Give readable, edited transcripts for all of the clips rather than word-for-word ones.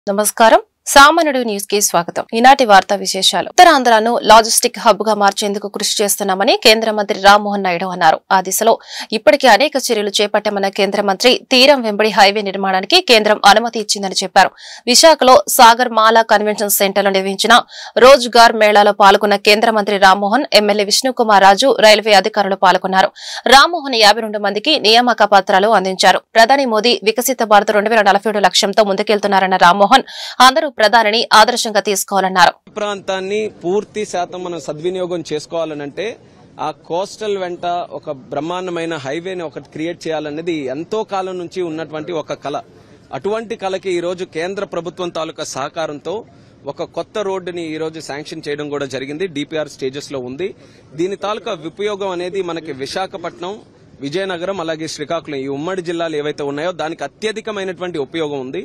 నమస్కారం సామాన్యుడు న్యూస్ కి స్వాగతం. ఈనాటి వార్తా విశేషాలు. ఉత్తరాంధ్రను లాజిస్టిక్ హబ్ గా మార్చేందుకు కృషి చేస్తున్నామని కేంద్ర మంత్రి రామ్మోహన్ నాయుడు అన్నారు. ఆ దిశలో ఇప్పటికే అనేక చర్యలు చేపట్టామన్న కేంద్ర మంత్రి తీరం వెంబడి హైవే నిర్మాణానికి కేంద్రం అనుమతి ఇచ్చిందని చెప్పారు. విశాఖలో సాగర్ మాలా కన్వెన్షన్ సెంటర్ లో నిర్వహించిన రోజ్గార్ మేళాలో పాల్గొన్న కేంద్ర మంత్రి రామ్మోహన్, ఎమ్మెల్యే విష్ణుకుమార్ రాజు, రైల్వే అధికారులు పాల్గొన్నారు. రామ్మోహన్ 52 మందికి నియామక పత్రాలు అందించారు. ప్రధాని మోదీ వికసిత భారత్ 2047 లక్ష్యంతో ముందుకెళ్తున్నారన్న రామ్మోహన్, అందరూ ప్రధానిని ఆదర్శంగా తీసుకోవాలన్నారు. ప్రాంతాన్ని పూర్తి శాతం మనం సద్వినియోగం చేసుకోవాలనంటే ఆ కోస్టల్ వెంట ఒక బ్రహ్మాండమైన హైవేని ఒకటి క్రియేట్ చేయాలనేది ఎంతో కాలం నుంచి ఉన్నటువంటి ఒక కళ. అటువంటి కళకి ఈ రోజు కేంద్ర ప్రభుత్వం తాలూకా సహకారంతో ఒక కొత్త రోడ్డుని ఈ రోజు శాంక్షన్ చేయడం కూడా జరిగింది. డిపిఆర్ స్టేజెస్ లో ఉంది. దీని తాలూకా ఉపయోగం అనేది మనకి విశాఖపట్నం, విజయనగరం అలాగే శ్రీకాకుళం ఈ ఉమ్మడి జిల్లాలు ఏవైతే ఉన్నాయో దానికి అత్యధికమైనటువంటి ఉపయోగం ఉంది.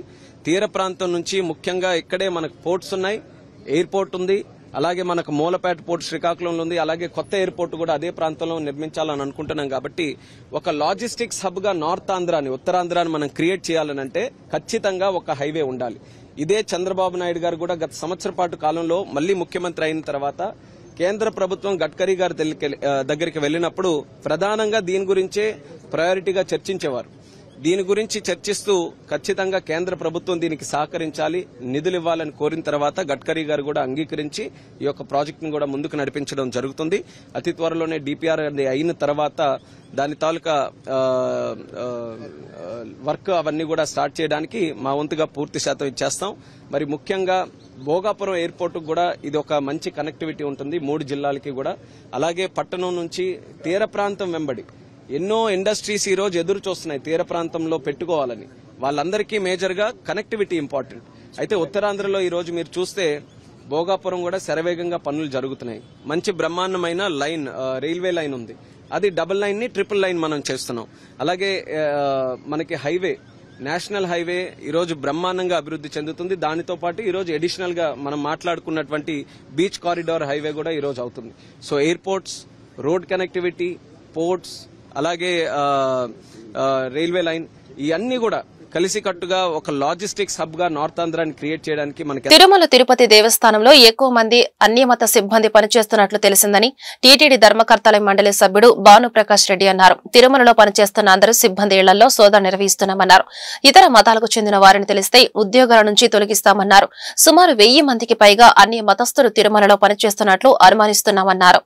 తీర ప్రాంతం నుంచి ముఖ్యంగా ఇక్కడే మనకు పోర్ట్స్ ఉన్నాయి, ఎయిర్పోర్ట్ ఉంది, అలాగే మనకు మూలపేట పోర్ట్ శ్రీకాకుళంలో ఉంది, అలాగే కొత్త ఎయిర్పోర్ట్ కూడా అదే ప్రాంతంలో నిర్మించాలని అనుకుంటున్నాం. కాబట్టి ఒక లాజిస్టిక్స్ హబ్ గా నార్త్ ఆంధ్రాని, ఉత్తరాంధ్రాని మనం క్రియేట్ చేయాలనంటే ఖచ్చితంగా ఒక హైవే ఉండాలి. ఇదే చంద్రబాబు నాయుడు గారు కూడా గత సంవత్సర పాటు కాలంలో మళ్లీ ముఖ్యమంత్రి అయిన తర్వాత కేంద్ర ప్రభుత్వం గడ్కరీ గారి దగ్గరికి వెళ్లినప్పుడు ప్రధానంగా దీని గురించే ప్రయారిటీగా చర్చించేవారు. దీని గురించి చర్చిస్తూ ఖచ్చితంగా కేంద్ర ప్రభుత్వం దీనికి సహకరించాలి, నిధులు ఇవ్వాలని కోరిన తర్వాత గడ్కరీ గారు కూడా అంగీకరించి ఈ యొక్క ప్రాజెక్టును కూడా ముందుకు నడిపించడం జరుగుతుంది. అతి త్వరలోనే డిపిఆర్ అయిన తర్వాత దాని తాలూకా వర్క్ అవన్నీ కూడా స్టార్ట్ చేయడానికి మా వంతుగా పూర్తి శాతం ఇచ్చేస్తాం. మరి ముఖ్యంగా భోగాపురం ఎయిర్పోర్ట్ కూడా ఇది ఒక మంచి కనెక్టివిటీ ఉంటుంది 3 జిల్లాలకి కూడా. అలాగే పట్టణం నుంచి తీర ప్రాంతం వెంబడి ఎన్నో ఇండస్ట్రీస్ ఈ రోజు ఎదురు చూస్తున్నాయి తీర ప్రాంతంలో పెట్టుకోవాలని. వాళ్ళందరికీ మేజర్ గా కనెక్టివిటీ ఇంపార్టెంట్. అయితే ఉత్తరాంధ్రలో ఈ రోజు మీరు చూస్తే భోగాపురం కూడా శరవేగంగా పనులు జరుగుతున్నాయి. మంచి బ్రహ్మాండమైన లైన్, రైల్వే లైన్ ఉంది. అది డబుల్ లైన్ ని ట్రిపుల్ లైన్ మనం చేస్తున్నాం. అలాగే మనకి హైవే, నేషనల్ హైవే ఈరోజు బ్రహ్మాండంగా అభివృద్ది చెందుతుంది. దానితో పాటు ఈరోజు అడిషనల్ గా మనం మాట్లాడుకున్నటువంటి బీచ్ కారిడార్ హైవే కూడా ఈరోజు అవుతుంది. So airports, road connectivity, ports, అలాగే రైల్వే లైన్ ఇవన్నీ కూడా కలిసికట్టుగా ఒక లాజిస్టిక్స్ హబ్ గా నార్త్ ఆంధ్రాని క్రియేట్ చేయడానికి మనకి తిరుమల తిరుపతి దేవస్థానంలో ఎక్కువ మంది అన్యమత సిబ్బంది పనిచేస్తున్నట్లు తెలిసిందని టీటీడీ ధర్మకర్తల మండలి సభ్యుడు భానుప్రకాష్ రెడ్డి అన్నారు. తిరుమలలో పనిచేస్తున్న అందరూ సిబ్బంది ఇళ్లలో సోదా నిర్వహిస్తున్నామన్నారు. ఇతర మతాలకు చెందిన వారిని తెలిస్తే ఉద్యోగాల నుంచి తొలగిస్తామన్నారు. సుమారు 1000 మందికి పైగా అన్య మతస్థులు తిరుమలలో పనిచేస్తున్నట్లు అనుమానిస్తున్నామన్నారు.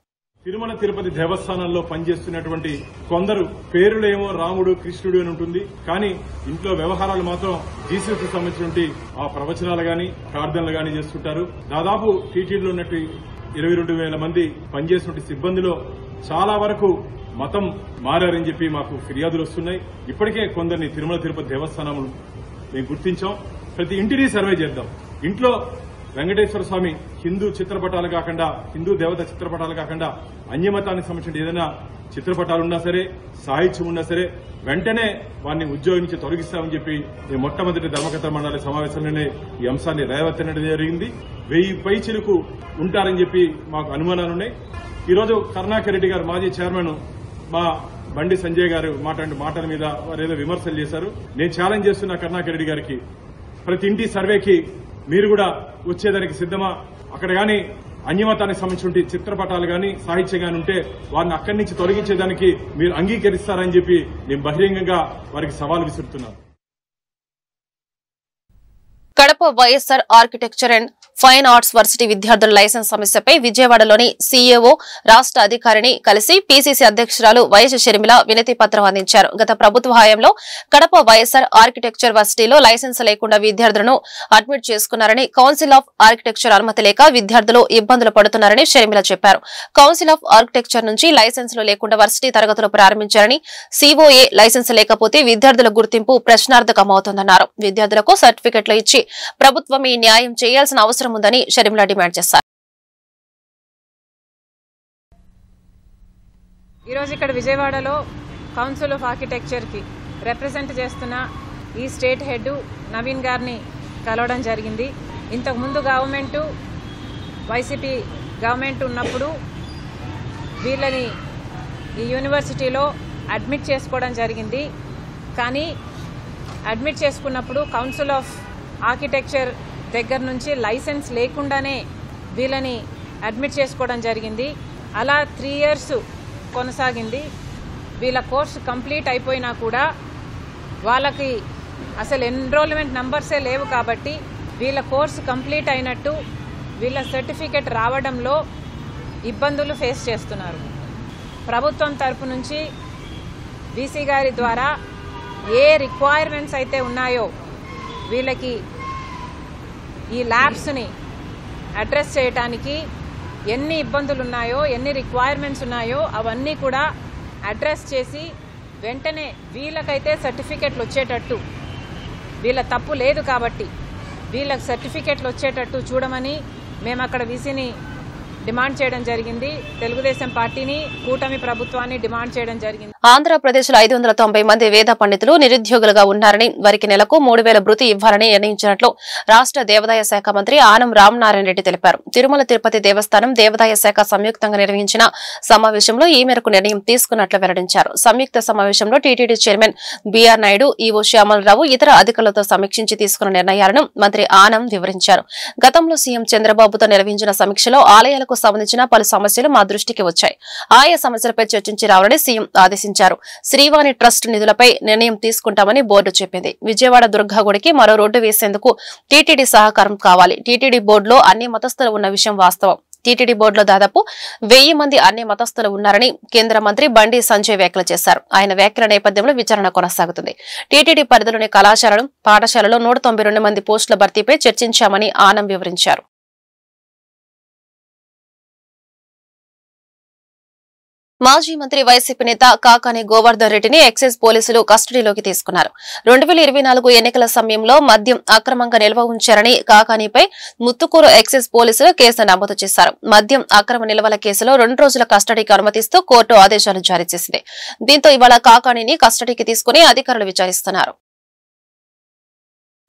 తిరుమల తిరుపతి దేవస్థానంలో పనిచేస్తున్నటువంటి కొందరు పేరులేమో రాముడు, కృష్ణుడు అని ఉంటుంది, కానీ ఇంట్లో వ్యవహారాలు మాత్రం జీసస్కి సంబంధించినటువంటి ఆ ప్రవచనాలు గాని ప్రార్థనలు గాని చేస్తుంటారు. దాదాపు టీటీడీలో ఉన్నట్టు 22,000 మంది పనిచేసినటువంటి సిబ్బందిలో చాలా వరకు మతం మారని చెప్పి మాకు ఫిర్యాదులు వస్తున్నాయి. ఇప్పటికే కొందరిని తిరుమల తిరుపతి దేవస్థానం మేము గుర్తించాం. ప్రతి ఇంటిని సర్వే చేద్దాం. ఇంట్లో వెంకటేశ్వర స్వామి హిందూ చిత్రపటాలు కాకుండా, హిందూ దేవత చిత్రపటాలు కాకుండా అన్యమతానికి సంబంధించిన ఏదైనా చిత్రపటాలు ఉన్నా సరే, సాహిత్యం ఉన్నా సరే వెంటనే వారిని ఉద్యోగం నుంచి తొలగిస్తామని చెప్పి మేము మొట్టమొదటి ధర్మకర్తల మండలి సమావేశంలోనే ఈ అంశాన్ని రేవత్తనడం జరిగింది. 1000 పైచిలకు ఉంటారని చెప్పి మాకు అనుమానాలున్నాయి. ఈరోజు కరుణాకర్ రెడ్డి గారు, మాజీ చైర్మన్, మా బండి సంజయ్ గారు మాటల మీద వారు ఏదో విమర్శలు చేశారు. నేను ఛాలెంజ్ చేస్తున్న కరుణాకర్ రెడ్డి గారికి, ప్రతి ఇంటి సర్వేకి మీరు కూడా వచ్చేదానికి సిద్దమా? అక్కడ గాని అన్యమతానికి సంబంధించిన చిత్రపటాలు గాని సాహిత్యం గాని ఉంటే వారిని అక్కడి నుంచి తొలగించేదానికి మీరు అంగీకరిస్తారని చెప్పి నేను బహిరంగంగా వారికి సవాల్ విసురుతున్నాను. Kadapa YSR architecture and fine arts varsity విద్యార్థుల లైసెన్స్ సమస్యపై విజయవాడలోని సీఏఓ రాష్ట్ర అధికారిని కలిసి పీసీసీ అధ్యక్షురాలు వైఎస్ షర్మిల వినతి పత్రం అందించారు. గత ప్రభుత్వ హయాంలో కడప వైఎస్ఆర్ ఆర్కిటెక్చర్ వర్సిటీలో లైసెన్స్ లేకుండా విద్యార్థులను అడ్మిట్ చేసుకున్నారని, కౌన్సిల్ ఆఫ్ ఆర్కిటెక్చర్ అనుమతి లేక విద్యార్థులు ఇబ్బందులు పడుతున్నారని షర్మిల చెప్పారు. కౌన్సిల్ ఆఫ్ ఆర్కిటెక్చర్ నుంచి లైసెన్సులు లేకుండా వర్సిటీ తరగతులు ప్రారంభించారని, సీఓఏ లైసెన్స్ లేకపోతే విద్యార్థుల గుర్తింపు ప్రశ్నార్థకమవుతుందన్నారు. విద్యార్థులకు సర్టిఫికెట్లు ఇచ్చి ప్రభుత్వం ఈ న్యాయం చేయాల్సిన అవసరం ఉందని షర్మిల డిమాండ్ చేశారు. ఈరోజు ఇక్కడ విజయవాడలో కౌన్సిల్ ఆఫ్ ఆర్కిటెక్చర్ కి రిప్రజెంట్ చేస్తున్న ఈ స్టేట్ హెడ్ నవీన్ గారిని కలవడం జరిగింది. ఇంతకుముందు వైసీపీ గవర్నమెంట్ ఉన్నప్పుడు వీళ్ళని ఈ యూనివర్సిటీలో అడ్మిట్ చేసుకోవడం జరిగింది. కానీ అడ్మిట్ చేసుకున్నప్పుడు కౌన్సిల్ ఆఫ్ ఆర్కిటెక్చర్ దగ్గర నుంచి లైసెన్స్ లేకుండానే వీళ్ళని అడ్మిట్ చేసుకోవడం జరిగింది. అలా 3 years కొనసాగింది. వీళ్ళ కోర్సు కంప్లీట్ అయిపోయినా కూడా వాళ్ళకి అసలు ఎన్రోల్మెంట్ నంబర్సే లేవు కాబట్టి వీళ్ళ కోర్సు కంప్లీట్ అయినట్టు వీళ్ళ సర్టిఫికెట్ రావడంలో ఇబ్బందులు ఫేస్ చేస్తున్నారు. ప్రభుత్వం తరపు నుంచి వీసీ గారి ద్వారా ఏ రిక్వైర్మెంట్స్ అయితే ఉన్నాయో వీళ్ళకి ఈ ల్యాబ్స్ని అడ్రస్ చేయడానికి ఎన్ని ఇబ్బందులు ఉన్నాయో, ఎన్ని రిక్వైర్మెంట్స్ ఉన్నాయో అవన్నీ కూడా అడ్రస్ చేసి వెంటనే వీళ్ళకైతే సర్టిఫికెట్లు వచ్చేటట్టు, వీళ్ళ తప్పు లేదు కాబట్టి వీళ్ళకి సర్టిఫికెట్లు వచ్చేటట్టు చూడమని మేము అక్కడ వీసీని డిమాండ్ చేయడం జరిగింది. తెలుగుదేశం పార్టీని, కూటమి ప్రభుత్వాన్ని డిమాండ్ చేయడం జరిగింది. ఆంధ్రప్రదేశ్ లో 590 మంది వేద పండితులు నిరుద్యోగులుగా ఉన్నారని, వారికి నెలకు 3000 భృతి ఇవ్వాలని నిర్ణయించినట్లు రాష్ట్ర దేవాదాయ శాఖ మంత్రి ఆనం రామనారాయణ రెడ్డి తెలిపారు. తిరుమల తిరుపతి దేవస్థానం దేవాదాయ శాఖ సంయుక్తంగా నిర్వహించిన సమావేశంలో ఈ మేరకు నిర్ణయం తీసుకున్నట్లు వెల్లడించారు. సంయుక్త సమావేశంలో TTD chairman BR Naidu, EO Shyamalarao ఇతర అధికారులతో సమీక్షించి తీసుకున్న నిర్ణయాలను మంత్రి ఆనం వివరించారు. గతంలో సీఎం చంద్రబాబుతో నిర్వహించిన సమీక్షలో ఆలయాలకు సంబంధించిన పలు సమస్యలు మా దృష్టికి వచ్చాయి. ఆయా సమస్యలపై చర్చించి రావాలని సీఎం ఆదేశించారు. శ్రీవాణి ట్రస్ట్ నిధులపై నిర్ణయం తీసుకుంటామని బోర్డు చెప్పింది. విజయవాడ దుర్గాగుడికి మరో రోడ్డు వేసేందుకు టీటీడీ సహకారం కావాలి. టీటీడీ బోర్డులో అన్ని మతస్థులు ఉన్న విషయం వాస్తవం. టీటీడీ బోర్డులో దాదాపు 1000 మంది అన్ని మతస్థులు ఉన్నారని కేంద్ర మంత్రి బండి సంజయ్ వ్యాఖ్యలు చేశారు. ఆయన వ్యాఖ్యల నేపథ్యంలో విచారణ కొనసాగుతుంది. టీటీడీ పరిధిలోని కళాశాలలు, పాఠశాలలో 192 మంది పోస్టుల భర్తీపై చర్చించామని ఆనం వివరించారు. మాజీ మంత్రి వైసీపీ నేత కాకాని గోవర్ధన్ రెడ్డిని ఎక్సైజ్ పోలీసులు కస్టడీలోకి తీసుకున్నారు. 2024 ఎన్నికల సమయంలో మద్యం అక్రమంగా నిల్వ ఉంచారని కాకానిపై ముత్తుకూరు ఎక్సైజ్ పోలీసులు కేసు నమోదు చేశారు. మద్యం అక్రమ నిల్వల కేసులో 2 రోజుల కస్టడీకి అనుమతిస్తూ కోర్టు ఆదేశాలు జారీ చేసింది. దీంతో ఇవాళ కాకానిని కస్టడీకి తీసుకుని అధికారులు విచారిస్తున్నారు.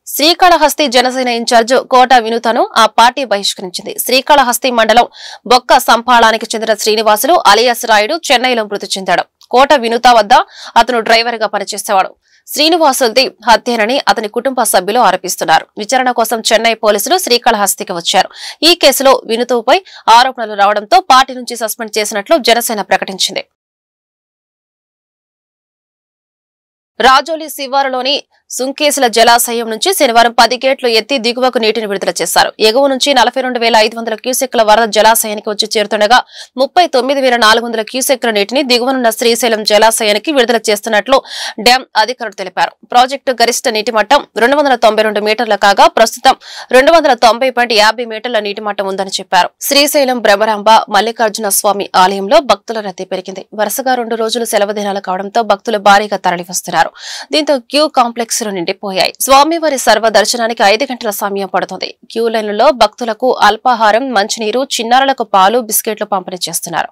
శ్రీకాళహస్తి జనసేన ఇన్ఛార్జ్ కోట వినూతను ఆ పార్టీ బహిష్కరించింది. శ్రీకాళహస్తి మండలం బొక్క సంపాళానికి చెందిన శ్రీనివాసులు అలియాస్ రాయుడు చెన్నైలో మృతి చెందాడు. కోట వినూత వద్ద అతను డ్రైవర్ గా పనిచేసేవాడు. శ్రీనివాసులది హత్యేనని అతని కుటుంబ సభ్యులు ఆరోపిస్తున్నారు. విచారణ కోసం చెన్నై పోలీసులు శ్రీకాళహస్తికి వచ్చారు. ఈ కేసులో వినూతపై ఆరోపణలు రావడంతో పార్టీ నుంచి సస్పెండ్ చేసినట్లు జనసేన ప్రకటించింది. రాజోలి శివారులోని సుంకేసుల జలాశయం నుంచి శనివారం 10 గేట్లు ఎత్తి దిగువకు నీటిని విడుదల చేశారు. ఎగువ నుంచి 42,500 క్యూసెక్ల వరద జలాశయానికి వచ్చి చేరుతుండగా 39,400 క్యూసెక్ల నీటిని దిగువనున్న శ్రీశైలం జలాశయానికి విడుదల చేస్తున్నట్లు డ్యాం అధికారులు తెలిపారు. ప్రాజెక్టు గరిష్ట నీటి మట్టం 292 మీటర్లు కాగా ప్రస్తుతం 290.50 మీటర్ల నీటి మట్టం ఉందని చెప్పారు. శ్రీశైలం బ్రహ్మరాంబ మల్లికార్జున స్వామి ఆలయంలో భక్తుల రద్దీ పెరిగింది. వరుసగా 2 రోజులు సెలవు దినాలు కావడంతో భక్తులు భారీగా తరలివస్తున్నారు. దీంతో క్యూ కాంప్లెక్స్ నిండిపోయాయి. స్వామివారి సర్వ దర్శనానికి 5 గంటల సమయం పడుతుంది. క్యూ లైన్లలో భక్తులకు అల్పాహారం, మంచినీరు, చిన్నారులకు పాలు, బిస్కెట్లు పంపిణీ చేస్తున్నారు.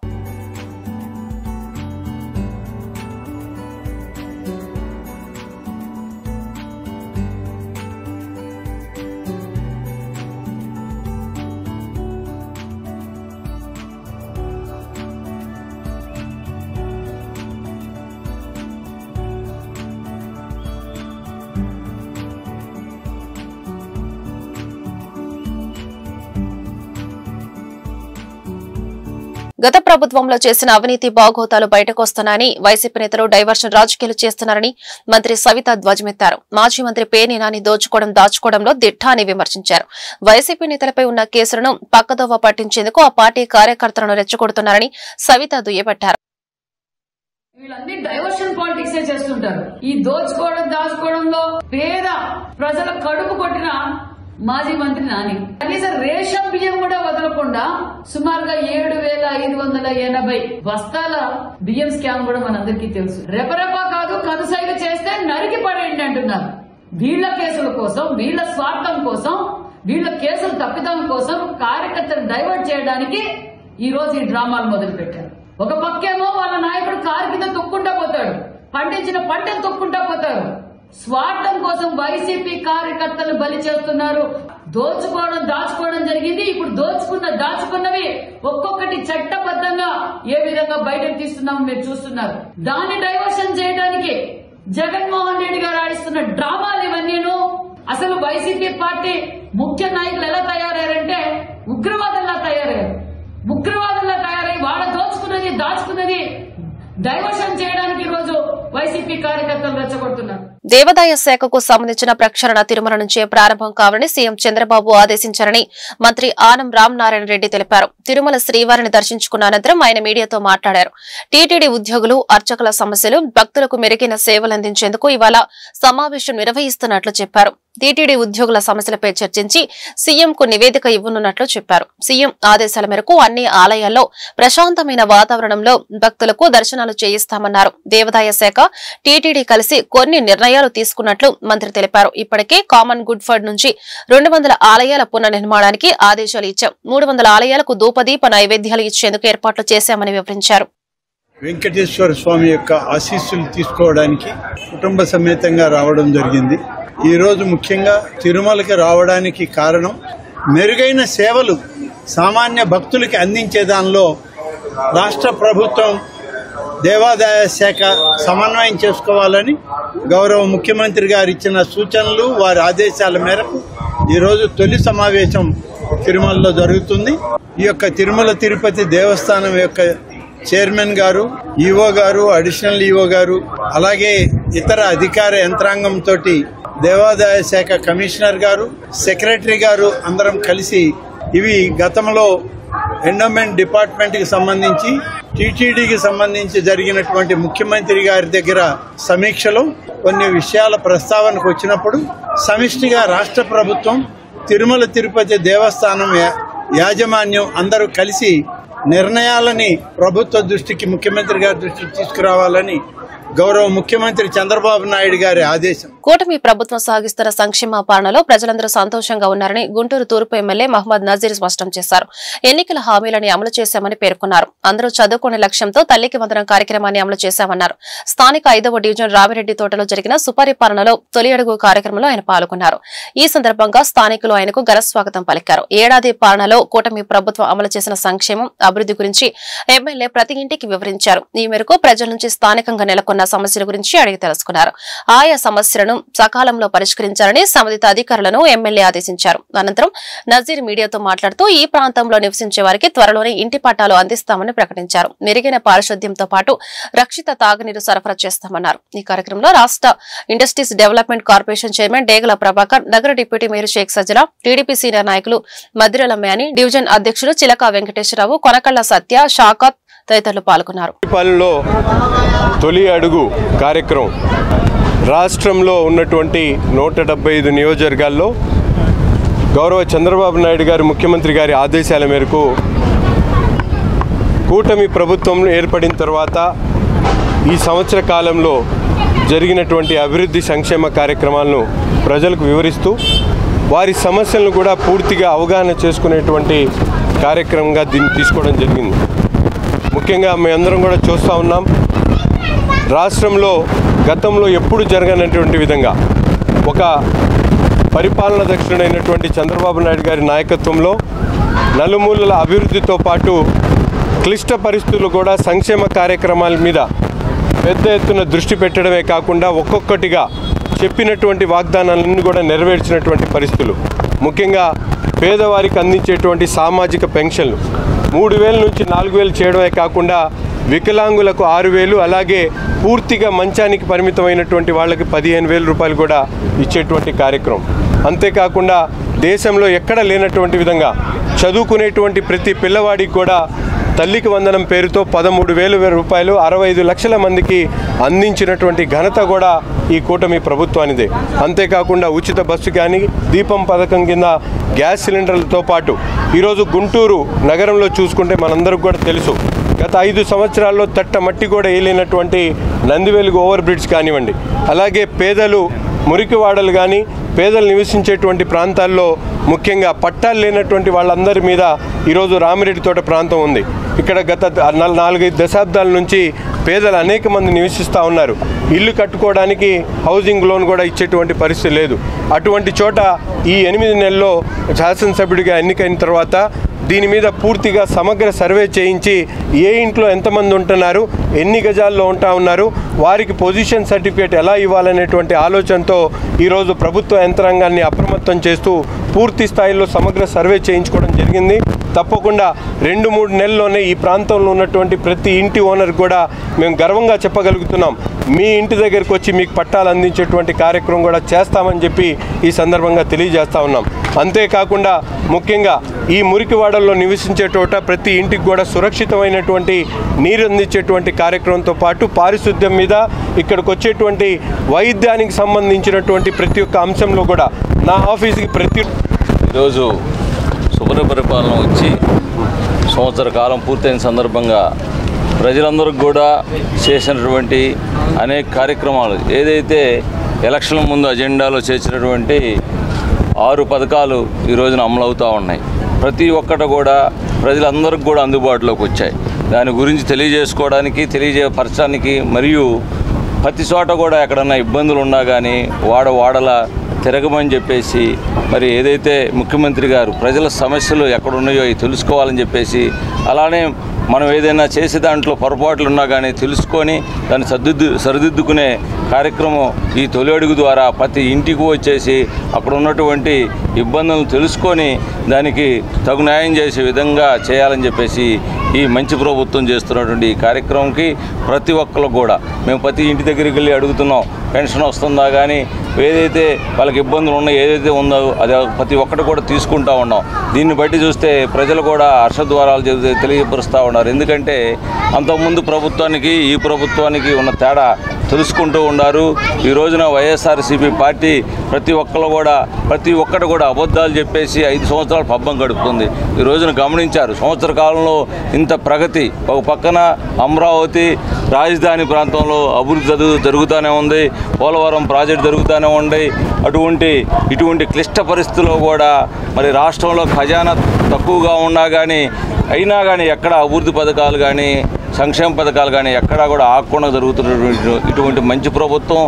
గత ప్రభుత్వంలో చేసిన అవినీతి బాగోతాలు బయటకొస్తున్నాయని, వైసీపీ నేతలు డైవర్షన్ రాజకీయాలు చేస్తున్నారని మంత్రి సవిత ధ్వజమెత్తారు. మాజీ మంత్రి పేర్ని నాని దాచుకోవడంలో దిట్ట అని విమర్శించారు. వైసీపీ నేతలపై ఉన్న కేసులను పక్కదోవ పట్టించేందుకు ఆ పార్టీ కార్యకర్తలను రెచ్చగొడుతున్నారని సవిత దుయ్యబట్టారు. వీళ్ళన్నీ డైవర్షన్ పాలిటిక్స్ చేస్తుంటారు. ఈ దాచుకోవడంలో పేద ప్రజల కడుపు కొట్టిన మాజీ మంత్రి నాని కనీసం రేషన్ బియ్యం కూడా వదలకుండా సుమారుగా 7,580 బస్తాల బియ్యం స్కామ్ కూడా మనందరికీ తెలుసు. రెపరెపా కాదు, కనుసైగ చేస్తే నరికి పడేయండి అంటున్నారు. వీళ్ల కేసుల కోసం, వీళ్ల స్వార్థం కోసం, వీళ్ల కేసులు తప్పిదం కోసం కార్యకర్తలు డైవర్ట్ చేయడానికి ఈ రోజు ఈ డ్రామాలు మొదలు పెట్టారు. ఒక పక్కేమో వాళ్ళ నాయకుడు కారు కింద తొక్కుంటా పోతాడు, పండించిన పంటను తొక్కుంటా పోతారు. స్వార్థం కోసం వైసీపీ కార్యకర్తలు బలి చేస్తున్నారు. దాచుకోవడం జరిగింది. ఇప్పుడు దాచుకున్నవి ఒక్కొక్కటి చట్టబద్ధంగా ఏ విధంగా బయటకు తీస్తున్నామో మీరు చూస్తున్నారు. దాన్ని డైవర్షన్ చేయడానికి జగన్మోహన్ రెడ్డి గారు ఆడిస్తున్న డ్రామాలు ఇవన్నీను అసలు వైసీపీ పార్టీ ముఖ్య నాయకులు ఎలా తయారయ్యారంటే ఉగ్రవాదంలా తయారయ్యారు. ఉగ్రవాదంలా తయారై వాళ్ళ దోచుకున్నది దాచుకున్నది డైవర్షన్ చేయడానికి ఈరోజు వైసీపీ కార్యకర్తలు రెచ్చగొడుతున్నారు. దేవాదాయ శాఖకు సంబంధించిన ప్రక్షాళన తిరుమల నుంచే ప్రారంభం కావాలని సీఎం చంద్రబాబు ఆదేశించారని మంత్రి ఆనం రామనారాయణ రెడ్డి తెలిపారు. తిరుమల శ్రీవారిని దర్శించుకున్న అనంతరం ఆయన మీడియాతో మాట్లాడారు. టీటీడీ ఉద్యోగులు, అర్చకుల సమస్యలు, భక్తులకు మెరుగైన సేవలందించేందుకు ఇవాళ సమావేశం నిర్వహిస్తున్నట్లు చెప్పారు. టీటీడీ ఉద్యోగుల సమస్యలపై చర్చించి సీఎంకు నివేదిక ఇవ్వనున్నట్లు చెప్పారు. సీఎం ఆదేశాల మేరకు అన్ని ఆలయాల్లో ప్రశాంతమైన వాతావరణంలో భక్తులకు దర్శనాలు చేయిస్తామన్నారు. దేవాదాయ శాఖ, టీటీడీ కలిసి కొన్ని నిర్ణయాలు తీసుకున్నట్లు మంత్రి తెలిపారు. ఇప్పటికే కామన్ గుడ్ ఫండ్ నుంచి 200 ఆలయాల పునర్నిర్మాణానికి ఆదేశాలు ఇచ్చాం. 300 ఆలయాలకు ధూపదీప నైవేద్యాలు ఇచ్చేందుకు ఏర్పాట్లు చేశామని వివరించారు. వెంకటేశ్వర స్వామి యొక్క ఆశీస్సులు తీసుకోవడానికి కుటుంబ సమేతంగా రావడం జరిగింది. ఈ రోజు ముఖ్యంగా తిరుమలకి రావడానికి కారణం మెరుగైన సేవలు సామాన్య భక్తులకి అందించే దానిలో రాష్ట్ర ప్రభుత్వం, దేవాదాయ శాఖ సమన్వయం చేసుకోవాలని గౌరవ ముఖ్యమంత్రి గారు ఇచ్చిన సూచనలు, వారి ఆదేశాల మేరకు ఈరోజు తొలి సమావేశం తిరుమలలో జరుగుతుంది. ఈ యొక్క తిరుమల తిరుపతి దేవస్థానం యొక్క చైర్మన్ గారు, ఈవో గారు, అడిషనల్ ఈవో గారు, అలాగే ఇతర అధికార యంత్రాంగంతో దేవాదాయ శాఖ కమిషనర్ గారు, సెక్రటరీ గారు అందరం కలిసి ఇవి గతంలో ఎండోమెంట్ డిపార్ట్మెంట్ కి సంబంధించి, టీటీడీకి సంబంధించి జరిగినటువంటి ముఖ్యమంత్రి గారి దగ్గర సమీక్షలో కొన్ని విషయాల ప్రస్తావనకు వచ్చినప్పుడు సమిష్టిగా రాష్ట్ర ప్రభుత్వం, తిరుమల తిరుపతి దేవస్థానం యాజమాన్యం అందరూ కలిసి నిర్ణయాలని ప్రభుత్వ దృష్టికి, ముఖ్యమంత్రి గారి దృష్టికి తీసుకురావాలని గౌరవ ముఖ్యమంత్రి చంద్రబాబు నాయుడు గారి ఆదేశం. కూటమి ప్రభుత్వం సాగిస్తున్న సంక్షేమ పాలనలో ప్రజలందరూ సంతోషంగా ఉన్నారని గుంటూరు తూర్పు ఎమ్మెల్యే మహమ్మద్ నజీర్ స్పష్టం చేశారు. ఎన్నికల హామీలని అమలు చేశామని పేర్కొన్నారు. అందరూ చదువుకునే లక్ష్యంతో తల్లికి వందనం కార్యక్రమాన్ని అమలు చేశామన్నారు. స్థానిక 5వ డివిజన్ రామిరెడ్డి తోటలో జరిగిన సుపరిపాలనలో తొలి అడుగు కార్యక్రమంలో ఆయన పాల్గొన్నారు. ఈ సందర్భంగా స్థానికులు ఆయనకు ఘనస్వాగతం పలికారు. ఏడాది పాలనలో కూటమి ప్రభుత్వం అమలు చేసిన సంక్షేమం, అభివృద్ధి గురించి ఎమ్మెల్యే ప్రతి ఇంటికి వివరించారు. ఈ మేరకు ప్రజల నుంచి స్థానికంగా నెలకొన్న సమస్యల గురించి అడిగి తెలుసుకున్నారు. ఆయా సమస్యలను సకాలంలో పరిష్కరించాలని సంబంధిత అధికారులను ఎమ్మెల్యే ఆదేశించారు. అనంతరం నజీర్ మీడియాతో మాట్లాడుతూ ఈ ప్రాంతంలో నివసించే వారికి త్వరలోనే ఇంటి పట్టాలు అందిస్తామని ప్రకటించారు. మెరుగైన పారిశుద్ధ్యంతో పాటు రక్షిత తాగునీరు సరఫరా చేస్తామన్నారు. ఈ కార్యక్రమంలో రాష్ట్ర industries development corporation chairman Degala Prabhakar, నగర deputy mayor Sheikh Sajjala, TDP senior నాయకులు మద్దిరల మేని, డివిజన్ అధ్యక్షులు చిలక వెంకటేశ్వరరావు, కొనకళ్ల సత్య, షాకత్ తదితరులు పాల్గొన్నారు. తొలి అడుగు కార్యక్రమం రాష్ట్రంలో ఉన్నటువంటి 175 నియోజకవర్గాల్లో గౌరవ చంద్రబాబు నాయుడు గారు ముఖ్యమంత్రి గారి ఆదేశాల మేరకు కూటమి ప్రభుత్వం ఏర్పడిన తర్వాత ఈ సంవత్సర కాలంలో జరిగినటువంటి అభివృద్ధి సంక్షేమ కార్యక్రమాలను ప్రజలకు వివరిస్తూ వారి సమస్యలను కూడా పూర్తిగా అవగాహన చేసుకునేటువంటి కార్యక్రమంగా దీన్ని తీసుకోవడం జరిగింది. ముఖ్యంగా మేమందరం కూడా చూస్తూ ఉన్నాం, రాష్ట్రంలో గతంలో ఎప్పుడు జరగనటువంటి విధంగా ఒక పరిపాలన దక్షుడైనటువంటి చంద్రబాబు నాయుడు గారి నాయకత్వంలో నలుమూలల అభివృద్ధితో పాటు క్లిష్ట పరిస్థితులు కూడా సంక్షేమ కార్యక్రమాల మీద పెద్ద ఎత్తున దృష్టి పెట్టడమే కాకుండా ఒక్కొక్కటిగా చెప్పినటువంటి వాగ్దానాలన్నీ కూడా నెరవేర్చినటువంటి పరిస్థితులు. ముఖ్యంగా పేదవారికి అందించేటువంటి సామాజిక పెన్షన్లు 3,000 నుంచి 4,000 చేయడమే కాకుండా వికలాంగులకు 6,000, అలాగే పూర్తిగా మంచానికి పరిమితమైనటువంటి వాళ్ళకి 15,000 రూపాయలు కూడా ఇచ్చేటువంటి కార్యక్రమం. అంతేకాకుండా దేశంలో ఎక్కడ లేనటువంటి విధంగా చదువుకునేటువంటి ప్రతి పిల్లవాడికి కూడా తల్లికి వందనం పేరుతో 13,000 రూపాయలు 65 లక్షల మందికి అందించినటువంటి ఘనత కూడా ఈ కూటమి ప్రభుత్వానిదే. అంతేకాకుండా ఉచిత బస్సు కానీ, దీపం పథకం కింద గ్యాస్ సిలిండర్లతో పాటు ఈరోజు గుంటూరు నగరంలో చూసుకుంటే మనందరికి కూడా తెలుసు, గత 5 సంవత్సరాల్లో తట్టమట్టి కూడా వేయలేనటువంటి నందివెలుగు ఓవర్ బ్రిడ్జ్ కానివ్వండి, అలాగే పేదలు మురికివాడలు కానీ, పేదలు నివసించేటువంటి ప్రాంతాల్లో ముఖ్యంగా పట్టాలు లేనటువంటి వాళ్ళందరి మీద ఈరోజు రామిరెడ్డి తోట ప్రాంతం ఉంది. ఇక్కడ గత 4-5 దశాబ్దాల నుంచి పేదలు అనేక మంది నివసిస్తూ ఉన్నారు. ఇల్లు కట్టుకోవడానికి హౌసింగ్ లోన్ కూడా ఇచ్చేటువంటి పరిస్థితి లేదు. అటువంటి చోట ఈ 8 నెలల్లో శాసనసభ్యుడిగా ఎన్నికైన తర్వాత దీని మీద పూర్తిగా సమగ్ర సర్వే చేయించి ఏ ఇంట్లో ఎంతమంది ఉంటున్నారు, ఎన్ని గజాల్లో ఉంటా ఉన్నారు, వారికి పొజిషన్ సర్టిఫికేట్ ఎలా ఇవ్వాలనేటువంటి ఆలోచనతో ఈరోజు ప్రభుత్వ యంత్రాంగాన్ని అప్రమత్తం చేస్తూ పూర్తి స్థాయిలో సమగ్ర సర్వే చేయించుకోవడం జరిగింది. తప్పకుండా 2-3 నెలల్లోనే ఈ ప్రాంతంలో ఉన్నటువంటి ప్రతి ఇంటి ఓనర్ కూడా మేము గర్వంగా చెప్పగలుగుతున్నాం, మీ ఇంటి దగ్గరికి వచ్చి మీకు పట్టాలు అందించేటువంటి కార్యక్రమం కూడా చేస్తామని చెప్పి ఈ సందర్భంగా తెలియజేస్తా ఉన్నాం. అంతేకాకుండా ముఖ్యంగా ఈ మురికివాడల్లో నివసించేటోట ప్రతి ఇంటికి కూడా సురక్షితమైనటువంటి నీరు అందించేటువంటి కార్యక్రమంతో పాటు పారిశుద్ధ్యం మీద ఇక్కడికి వచ్చేటువంటి వైద్యానికి సంబంధించినటువంటి ప్రతి ఒక్క అంశంలో కూడా నా ఆఫీస్కి ఈరోజు శుభ్ర పరిపాలన వచ్చి సంవత్సర కాలం పూర్తయిన సందర్భంగా ప్రజలందరికీ కూడా చేసినటువంటి అనేక కార్యక్రమాలు, ఏదైతే ఎలక్షన్ల ముందు అజెండాలో చేసినటువంటి 6 పథకాలు ఈ రోజున అమలవుతూ ఉన్నాయి. ప్రతి ఒక్కటి కూడా ప్రజలందరికీ కూడా అందుబాటులోకి వచ్చాయి. దాని గురించి తెలియజేసుకోవడానికి, తెలియజేయపరచడానికి, మరియు ప్రతి చోట కూడా ఎక్కడన్నా ఇబ్బందులు ఉన్నా కానీ వాడల తిరగమని చెప్పేసి, మరి ఏదైతే ముఖ్యమంత్రి గారు ప్రజల సమస్యలు ఎక్కడున్నాయో అవి తెలుసుకోవాలని చెప్పేసి, అలానే మనం ఏదైనా చేసే దాంట్లో పొరపాట్లు ఉన్నా కానీ తెలుసుకొని దాన్ని సరిదిద్దుకునే కార్యక్రమం ఈ తొలి అడుగు ద్వారా ప్రతి ఇంటికి వచ్చేసి అక్కడ ఉన్నటువంటి ఇబ్బందులను తెలుసుకొని దానికి తగు న్యాయం చేసే విధంగా చేయాలని చెప్పేసి ఈ మంచి ప్రభుత్వం చేస్తున్నటువంటి ఈ కార్యక్రమంకి ప్రతి ఒక్కరు కూడా మేము ప్రతి ఇంటి దగ్గరికి వెళ్ళి అడుగుతున్నాం, పెన్షన్ వస్తుందా కానీ ఏదైతే వాళ్ళకి ఇబ్బందులు ఉన్నాయో ఏదైతే ఉందో అది ప్రతి ఒక్కటి కూడా తీసుకుంటూ ఉన్నాం. దీన్ని బట్టి చూస్తే ప్రజలు కూడా హర్షద్వారాలు తెలియపరుస్తూ ఉన్నారు. ఎందుకంటే అంతకుముందు ప్రభుత్వానికి ఈ ప్రభుత్వానికి ఉన్న తేడా తెలుసుకుంటూ ఉన్నారు. ఈ రోజున వైఎస్ఆర్సీపీ పార్టీ ప్రతి ఒక్కటి కూడా అబద్ధాలు చెప్పేసి 5 సంవత్సరాలు పబ్బం గడుపుతుంది. ఈ రోజున గమనించారు, సంవత్సర కాలంలో ఇంత ప్రగతి, ఒక పక్కన అమరావతి రాజధాని ప్రాంతంలో అభివృద్ధి జరుగుతూనే ఉంది, పోలవరం ప్రాజెక్టు జరుగుతూనే ఉంది. ఇటువంటి క్లిష్ట పరిస్థితుల్లో కూడా మరి రాష్ట్రంలో ఖజానా తక్కువగా అయినా కానీ ఎక్కడ అభివృద్ధి పథకాలు కానీ సంక్షేమ పథకాలు కానీ ఎక్కడా కూడా ఆగకుండా జరుగుతున్నటువంటి ఇటువంటి మంచి ప్రభుత్వం,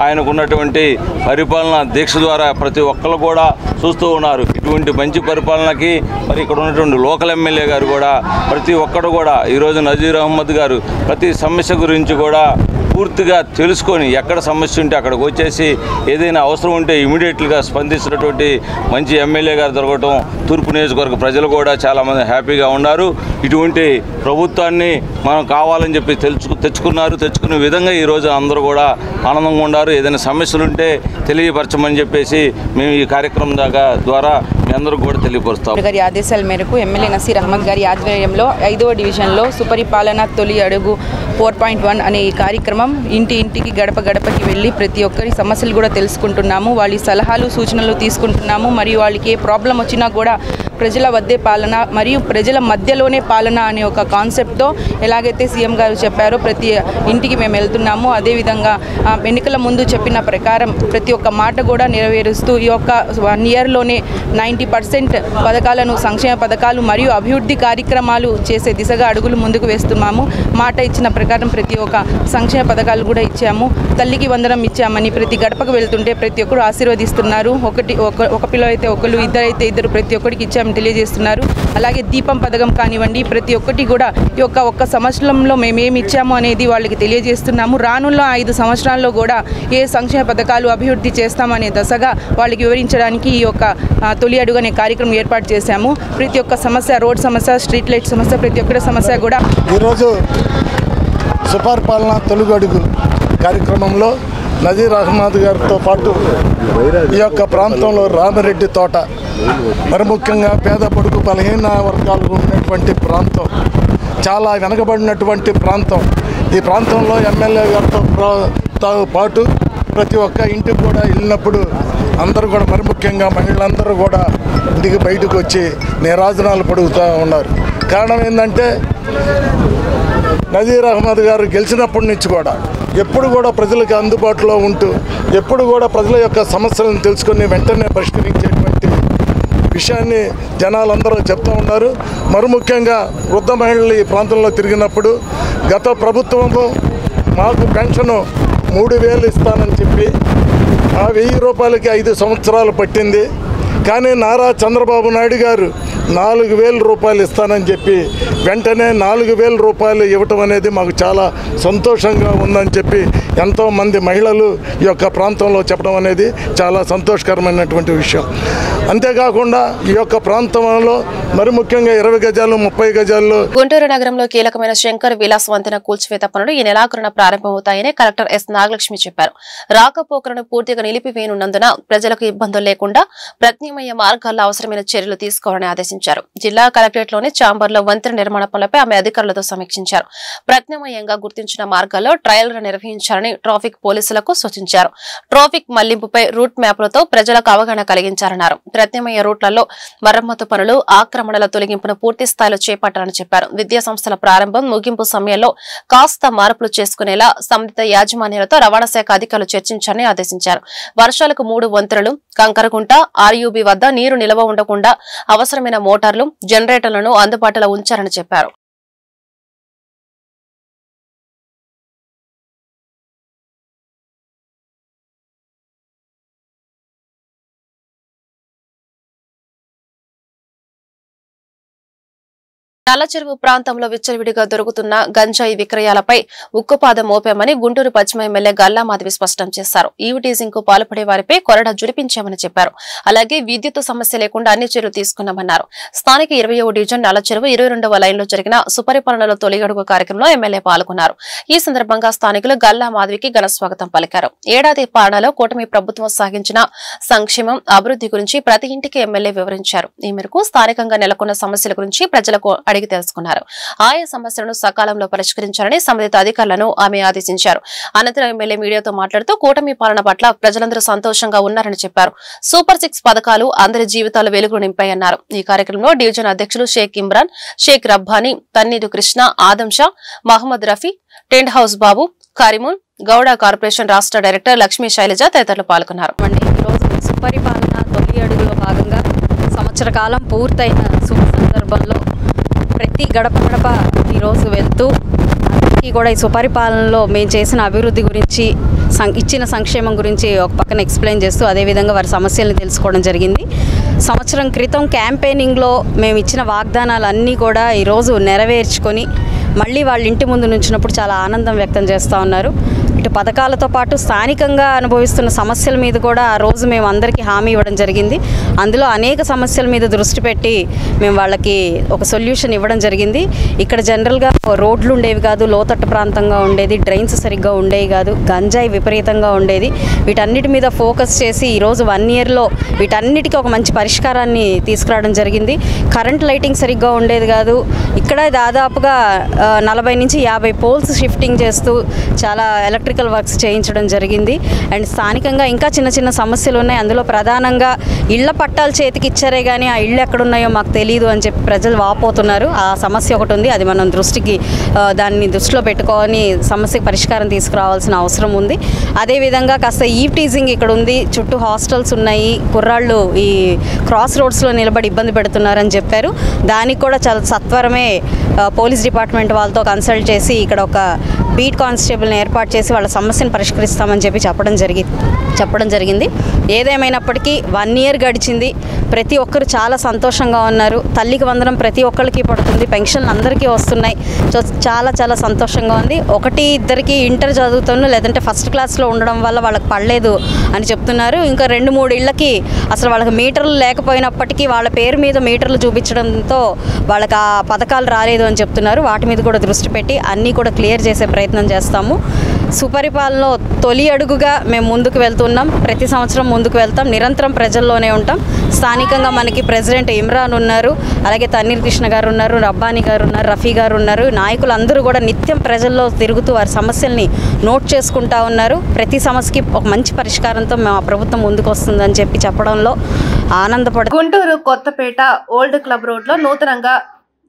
ఆయనకున్నటువంటి పరిపాలన దీక్ష ద్వారా ప్రతి ఒక్కరు కూడా చూస్తూ ఉన్నారు. ఇటువంటి మంచి పరిపాలనకి మరి ఇక్కడ ఉన్నటువంటి లోకల్ ఎమ్మెల్యే గారు కూడా ప్రతి ఒక్కరు కూడా ఈరోజు నజీర్ అహ్మద్ గారు ప్రతి సమస్య గురించి కూడా పూర్తిగా తెలుసుకొని ఎక్కడ సమస్య ఉంటే అక్కడికి వచ్చేసి ఏదైనా అవసరం ఉంటే ఇమీడియట్గా స్పందిస్తున్నటువంటి మంచి ఎమ్మెల్యే గారు దొరకటం తూర్పు నియోజకవర్గ ప్రజలు కూడా చాలామంది హ్యాపీగా ఉన్నారు. ఇటువంటి ప్రభుత్వాన్ని మనం కావాలని చెప్పి తెచ్చుకునే విధంగా ఈరోజు అందరూ కూడా ఆనందంగా ఉన్నారు. ఏదైనా సమస్యలు ఉంటే తెలియపరచమని చెప్పేసి మేము ఈ కార్యక్రమం ద్వారా మీ అందరూ కూడా తెలియపరుస్తాం. గారి ఆదేశాల మేరకు ఎమ్మెల్యే నసీర్ అహ్మద్ గారి ఆధ్వర్యంలో 5వ డివిజన్లో సుపరిపాలన తొలి అడుగు 4.1 అనే ఈ కార్యక్రమం ఇంటికి గడపకి వెళ్ళి ప్రతి ఒక్కరి సమస్యలు కూడా తెలుసుకుంటున్నాము. వాళ్ళ సలహాలు సూచనలు తీసుకుంటున్నాము. మరియు వాళ్ళకి ఏ ప్రాబ్లం వచ్చినా కూడా ప్రజల వద్దే పాలన మరియు ప్రజల మధ్యలోనే పాలన అనే ఒక కాన్సెప్ట్తో ఎలాగైతే సీఎం గారు చెప్పారో ప్రతి ఇంటికి మేము వెళ్తున్నాము. అదేవిధంగా ఎన్నికల ముందు చెప్పిన ప్రకారం ప్రతి ఒక్క మాట కూడా నెరవేరుస్తూ ఈ యొక్క 1 ఇయర్లోనే 90% పథకాలను, సంక్షేమ పథకాలు మరియు అభివృద్ధి కార్యక్రమాలు చేసే దిశగా అడుగులు ముందుకు వేస్తున్నాము. మాట ఇచ్చిన ప్రకారం ప్రతి ఒక్క సంక్షేమ పథకాలు కూడా ఇచ్చాము. తల్లికి వందనం ఇచ్చామని ప్రతి గడపకు వెళ్తుంటే ప్రతి ఒక్కరు ఆశీర్వదిస్తున్నారు. ఒక పిల్ల అయితే ఒకరు, ఇద్దరైతే ఇద్దరు, ప్రతి ఒక్కరికి ఇచ్చామని తెలియజేస్తున్నారు. అలాగే దీపం పథకం కానివ్వండి, ప్రతి ఒక్కటి కూడా ఈ ఒక్క సంవత్సరంలో మేమేమి ఇచ్చాము అనేది వాళ్ళకి తెలియజేస్తున్నాము. రానున్న 5 సంవత్సరాల్లో కూడా ఏ సంక్షేమ పథకాలు అభివృద్ధి చేస్తామనే దశగా వాళ్ళకి వివరించడానికి ఈ యొక్క తొలి అడుగు అనే కార్యక్రమం ఏర్పాటు చేశాము. ప్రతి ఒక్క సమస్య, రోడ్ సమస్య, స్ట్రీట్ లైట్ సమస్య, ప్రతి ఒక్కరి సమస్య కూడా ఈరోజు సుపరిపాలన తొలి అడుగు కార్యక్రమంలో నజీర్ అహ్మద్ గారితో పాటు ఈ యొక్క ప్రాంతంలో రామిరెడ్డి తోట, మరి ముఖ్యంగా పేద బడుగు బలహీన వర్గాలు ఉన్నటువంటి ప్రాంతం, చాలా వెనకబడినటువంటి ప్రాంతం. ఈ ప్రాంతంలో ఎమ్మెల్యే గారితో పాటు ప్రతి ఒక్క ఇంటికి కూడా వెళ్ళినప్పుడు అందరూ కూడా, మరి ముఖ్యంగా మహిళలందరూ కూడా ఇంటికి బయటకు వచ్చి నీరాజనాలు పడుగుతూ ఉన్నారు. కారణం ఏంటంటే నజీర్ అహ్మద్ గారు గెలిచినప్పటి నుంచి కూడా ఎప్పుడు కూడా ప్రజలకు అందుబాటులో ఉంటూ ఎప్పుడు కూడా ప్రజల యొక్క సమస్యలను తెలుసుకొని వెంటనే పరిష్కరించేటువంటి విషయాన్ని జనాలందరూ చెప్తూ ఉన్నారు. మరి ముఖ్యంగా వృద్ధ మహిళలు ఈ ప్రాంతంలో తిరిగినప్పుడు గత ప్రభుత్వము మాకు పెన్షను 3000 ఇస్తానని చెప్పి ఆ 1000 రూపాయలకి 5 సంవత్సరాలు పట్టింది. కానీ నారా చంద్రబాబు నాయుడు గారు 4,000 రూపాయలు ఇస్తానని చెప్పి వెంటనే 4,000 రూపాయలు ఇవ్వటం అనేది మాకు చాలా సంతోషంగా ఉందని చెప్పి ఎంతోమంది మహిళలు ఈ యొక్క ప్రాంతంలో చెప్పడం అనేది చాలా సంతోషకరమైనటువంటి విషయం. అంతేకాకుండా ఈ యొక్క ప్రాంతంలో మరి ముఖ్యంగా 20 గజాలు 30 గజాల్లో గుంటూరు నగరంలో కీలకమైన శంకర్ విలాస్ వంతెన కూల్చివేత పనులు ఈ నెలాఖరున ప్రారంభమవుతాయని కలెక్టర్ ఎస్ నాగలక్ష్మి చెప్పారు. రాకపోకలను పూర్తిగా నిలిపివేయనున్నందున ప్రజలకు ఇబ్బందులు లేకుండా ప్రత్యామ్నాయ మార్గాల్లో అవసరమైన చర్యలు తీసుకోవాలని ఆదేశించారు. జిల్లా కలెక్టరేట్లోని చాంబర్లో వంతెన నిర్మాణ పనులపై ఆమె అధికారులతో సమీక్షించారు. ప్రత్యామ్నాయంగా గుర్తించిన మార్గాల్లో ట్రయల్ రన్ నిర్వహించాలని ట్రాఫిక్ పోలీసులకు సూచించారు. ట్రాఫిక్ మళ్లింపుపై రూట్ మ్యాప్లతో ప్రజలకు అవగాహన కలిగించారన్నారు. ప్రత్యామ్నాయ రూట్లలో మరమ్మతు పనులు, ఆక్రమణల తొలగింపును పూర్తి స్థాయిలో చేపట్టాలని చెప్పారు. విద్యా సంస్థల ప్రారంభం, ముగింపు సమయంలో కాస్త మార్పులు చేసుకునేలా సంబంధిత యాజమాన్యాలతో రవాణా శాఖ అధికారులు చర్చించాలని ఆదేశించారు. వర్షాలకు 3 వంతెనలు, కంకరగుంట, ఆర్యూబీ వద్ద నీరు నిల్వ ఉండకుండా అవసరమైన మోటార్లు, జనరేటర్లను అందుబాటులో ఉంచారని చెప్పారు. నల్లచెరువు ప్రాంతంలో విచ్చలవిడిగా దొరుకుతున్న గంజాయి విక్రయాలపై ఉక్కుపాదం మోపామని గుంటూరు పశ్చిమ ఎమ్మెల్యే గల్లా మాధవి స్పష్టం చేశారు. ఈవిటీజింగ్ కు పాల్పడే వారిపై కొరడా జురిపించామని చెప్పారు. అలాగే విద్యుత్ సమస్య లేకుండా అన్ని చర్యలు తీసుకున్నామన్నారు. స్థానిక 20వ డివిజన్ నల్లచెరువు 22వ లైన్లో జరిగిన సుపరిపాలనలో తొలి అడుగు కార్యక్రమంలో ఎమ్మెల్యే పాల్గొన్నారు. ఈ సందర్భంగా స్థానికులు గల్లా మాధవికి ఘన స్వాగతం పలికారు. ఏడాది పాలనలో కూటమి ప్రభుత్వం సాగించిన సంక్షేమం, అభివృద్ధి గురించి ప్రతి ఇంటికి ఎమ్మెల్యే వివరించారు. ఈ మేరకు స్థానికంగా నెలకొన్న సమస్యల గురించి ప్రజలకు అడిగి తెలుసుకున్నారు. ఆయా సమస్యలను సకాలంలో పరిష్కరించాలని సంబంధిత అధికారులను ఆమె ఆదేశించారు. అనంతరం ఎమ్మెల్యే మీడియాతో మాట్లాడుతూ కూటమి పాలన పట్ల ప్రజలందరూ సంతోషంగా ఉన్నారని చెప్పారు. సూపర్ 6 పథకాలు అందరి జీవితాలు వెలుగులు నింపాయన్నారు. ఈ కార్యక్రమంలో డివిజన్ అధ్యక్షులు షేక్ ఇమ్రాన్, షేక్ రబ్బానీ, తన్నీరు కృష్ణ, ఆదం షా, మహమ్మద్ రఫీ, టెంట్ హౌస్ బాబు, కరీమున్, గౌడ కార్పొరేషన్ రాష్ట్ర డైరెక్టర్ లక్ష్మీ శైలజ తదితరులు పాల్గొన్నారు. సుపరిపాలన తొలి అడుగులో భాగంగా సంవత్సర కాలం పూర్తయిన శుభ సందర్భంలో ప్రతి గడప గడప ఈరోజు వెళ్తూ అందరికీ కూడా ఈ సుపరిపాలనలో మేము చేసిన అభివృద్ధి గురించి, ఇచ్చిన సంక్షేమం గురించి ఒక పక్కన ఎక్స్ప్లెయిన్ చేస్తూ అదేవిధంగా వారి సమస్యలను తెలుసుకోవడం జరిగింది. సంవత్సరం క్రితం క్యాంపెయినింగ్లో మేము ఇచ్చిన వాగ్దానాలన్నీ కూడా ఈరోజు నెరవేర్చుకొని మళ్ళీ వాళ్ళ ఇంటి ముందు నుంచినప్పుడు చాలా ఆనందం వ్యక్తం చేస్తూ ఉన్నారు. ఇటు పథకాలతో పాటు స్థానికంగా అనుభవిస్తున్న సమస్యల మీద కూడా ఆ రోజు మేము అందరికీ హామీ ఇవ్వడం జరిగింది. అందులో అనేక సమస్యల మీద దృష్టి పెట్టి మేము వాళ్ళకి ఒక సొల్యూషన్ ఇవ్వడం జరిగింది. ఇక్కడ జనరల్గా రోడ్లు ఉండేవి కాదు, లోతట్టు ప్రాంతంగా ఉండేది, డ్రైన్స్ సరిగ్గా ఉండేవి కాదు, గంజాయి విపరీతంగా ఉండేది. వీటన్నిటి మీద ఫోకస్ చేసి ఈరోజు 1 ఇయర్లో వీటన్నిటికీ ఒక మంచి పరిష్కారాన్ని తీసుకురావడం జరిగింది. కరెంట్ లైటింగ్ సరిగ్గా ఉండేది కాదు. ఇక్కడ దాదాపుగా 40 నుంచి 50 పోల్స్ షిఫ్టింగ్ చేస్తూ చాలా ఎలక్ట్రికల్ వర్క్స్ చేయించడం జరిగింది. అండ్ స్థానికంగా ఇంకా చిన్న చిన్న సమస్యలు ఉన్నాయి. అందులో ప్రధానంగా ఇళ్ల పట్టాలు చేతికి ఇచ్చారే కానీ ఆ ఇళ్ళు ఎక్కడున్నాయో మాకు తెలియదు అని చెప్పి ప్రజలు వాపోతున్నారు. ఆ సమస్య ఒకటి ఉంది. అది మనం దాన్ని దృష్టిలో పెట్టుకొని సమస్యకు పరిష్కారం తీసుకురావాల్సిన అవసరం ఉంది. అదేవిధంగా కాస్త ఈవ్టీజింగ్ ఇక్కడ ఉంది. చుట్టూ హాస్టల్స్ ఉన్నాయి. కుర్రాళ్ళు ఈ క్రాస్ రోడ్స్లో నిలబడి ఇబ్బంది పెడుతున్నారని చెప్పారు. దానికి కూడా చాలా సత్వరమే పోలీస్ డిపార్ట్మెంట్ వాళ్ళతో కన్సల్ట్ చేసి ఇక్కడ ఒక బీట్ కానిస్టేబుల్ని ఏర్పాటు చేసి వాళ్ళ సమస్యను పరిష్కరిస్తామని చెప్పి చెప్పడం జరిగింది. ఏదేమైనప్పటికీ 1 ఇయర్ గడిచింది. ప్రతి ఒక్కరు చాలా సంతోషంగా ఉన్నారు. తల్లికి వందనం ప్రతి ఒక్కరికి పడుతుంది. పెన్షన్లు అందరికీ వస్తున్నాయి. సో చాలా చాలా సంతోషంగా ఉంది. 1-2కి ఇంటర్ చదువుతాను లేదంటే ఫస్ట్ క్లాస్లో ఉండడం వల్ల వాళ్ళకి పడలేదు అని చెప్తున్నారు. ఇంకా 2-3 ఇళ్ళకి అసలు వాళ్ళకి మీటర్లు లేకపోయినప్పటికీ వాళ్ళ పేరు మీద మీటర్లు చూపించడంతో వాళ్ళకి ఆ పథకాలు రాలేదు అని చెప్తున్నారు. వాటి మీద కూడా దృష్టి పెట్టి అన్నీ కూడా క్లియర్ చేసే ప్రయత్నం చేస్తాము. సుపరిపాలనలో తొలి అడుగుగా మేము ముందుకు వెళ్తున్నాం. ప్రతి సంవత్సరం ముందుకు వెళ్తాం. నిరంతరం ప్రజల్లోనే ఉంటాం. స్థానికంగా మనకి ప్రెసిడెంట్ ఇమ్రాన్ ఉన్నారు, అలాగే తన్నీర్ కృష్ణ గారు ఉన్నారు, రబ్బానీ గారు ఉన్నారు, రఫీ గారు ఉన్నారు. నాయకులందరూ కూడా నిత్యం ప్రజల్లో తిరుగుతూ వారి సమస్యల్ని నోట్ చేసుకుంటా ఉన్నారు. ప్రతి సమస్యకి ఒక మంచి పరిష్కారంతో మా ప్రభుత్వం ముందుకు వస్తుందని చెప్పడంలో ఆనందపడ. Guntur Kothapet old club road లో నూతనంగా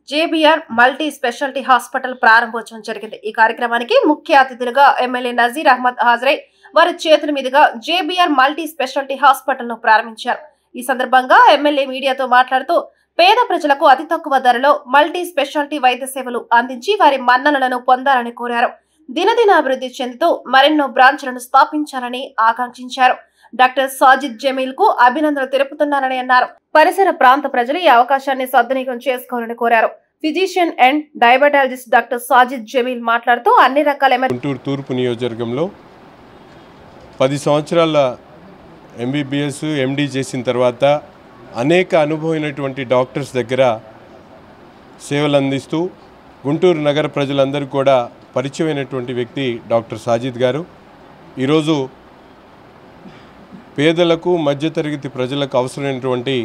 జేబీఆర్ మల్టీ స్పెషాలిటీ హాస్పిటల్ ప్రారంభోత్సవం జరిగింది. ఈ కార్యక్రమానికి ముఖ్య అతిథులుగా ఎమ్మెల్యే నజీర్ అహ్మద్ హాజరై వారి చేతుల మీదుగా జేబీఆర్ మల్టీ స్పెషాలిటీ హాస్పిటల్ ను ప్రారంభించారు. ఈ సందర్భంగా ఎమ్మెల్యే మీడియాతో మాట్లాడుతూ పేద ప్రజలకు అతి తక్కువ ధరలో మల్టీ స్పెషాలిటీ వైద్య సేవలు అందించి వారి మన్ననలను పొందాలని కోరారు. దినదిన అభివృద్ధి చెందుతూ మరెన్నో బ్రాంచ్లను స్థాపించాలని ఆకాంక్షించారు. డాక్టర్ సాజిద్ జమీల్ కు అభినందనలు తెలుపుతున్నారని అన్నారు. పరిసర ప్రాంత ప్రజలు ఈ అవకాశాన్ని సద్వినియోగం చేసుకోవాలని కోరారు. Physician and diabetologist doctor Sajid Jameel మాట్లాడుతూ అన్ని రకాల గుంటూరు తూర్పు నియోజకవర్గంలో 10 సంవత్సరాల MBBS MD చేసిన తర్వాత అనేక అనుభవమైనటువంటి డాక్టర్స్ దగ్గర సేవలు అందిస్తూ గుంటూరు నగర ప్రజలందరూ కూడా పరిచయమైనటువంటి వ్యక్తి డాక్టర్ సాజిద్ గారు. ఈరోజు పేదలకు మధ్యతరగతి ప్రజలకు అవసరమైనటువంటి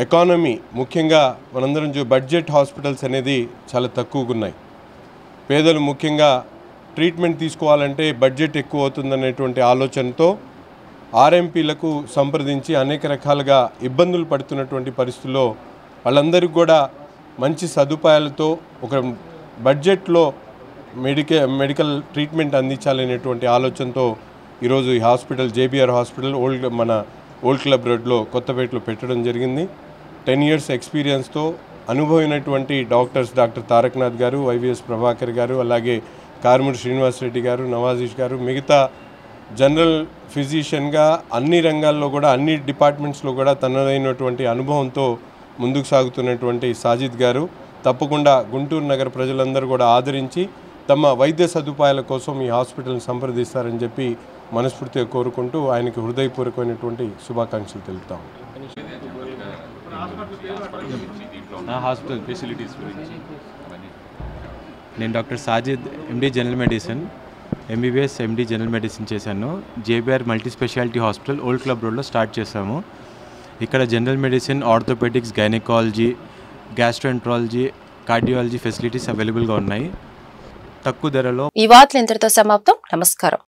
ఎకానమీ, ముఖ్యంగా మనందరం బడ్జెట్ హాస్పిటల్స్ అనేది చాలా తక్కువగా ఉన్నాయి. పేదలు ముఖ్యంగా ట్రీట్మెంట్ తీసుకోవాలంటే బడ్జెట్ ఎక్కువ అవుతుందనేటువంటి ఆలోచనతో RMPలకు సంప్రదించి అనేక రకాలుగా ఇబ్బందులు పడుతున్నటువంటి పరిస్థితుల్లో వాళ్ళందరికీ కూడా మంచి సదుపాయాలతో ఒక బడ్జెట్లో మెడికల్ ట్రీట్మెంట్ అందించాలనేటువంటి ఆలోచనతో ఈరోజు ఈ హాస్పిటల్ JBR హాస్పిటల్ మన ఓల్డ్ క్లబ్ రోడ్లో కొత్తపేటలో పెట్టడం జరిగింది. 10 years ఎక్స్పీరియన్స్తో అనుభవమైనటువంటి డాక్టర్స్ డాక్టర్ తారకనాథ్ గారు, YVS ప్రభాకర్ గారు, అలాగే కార్మూరి శ్రీనివాసరెడ్డి గారు, నవాజీష్ గారు, మిగతా జనరల్ ఫిజిషియన్గా అన్ని రంగాల్లో కూడా అన్ని డిపార్ట్మెంట్స్లో కూడా తనదైనటువంటి అనుభవంతో ముందుకు సాగుతున్నటువంటి సాజిద్ గారు తప్పకుండా గుంటూరు నగర ప్రజలందరూ కూడా ఆదరించి తమ వైద్య సదుపాయాల కోసం ఈ హాస్పిటల్ని సంప్రదిస్తారని చెప్పి మనస్ఫూర్తిగా కోరుకుంటూ ఆయనకి హృదయపూర్వకమైనటువంటి శుభాకాంక్షలు తెలుపుతాం. హాస్పిటల్ ఫెసిలిటీస్ గురించి నేను doctor Sajid MD general medicine, MBBS MD general medicine చేశాను. JBR multi speciality hospital old club రోడ్లో స్టార్ట్ చేశాము. ఇక్కడ general medicine, orthopaedics, gynaecology, gastroenterology, cardiology facilities అవైలబుల్గా ఉన్నాయి తక్కువ ధరలో. ఈ వార్తలు ఇంతటితో సమాప్తం. నమస్కారం.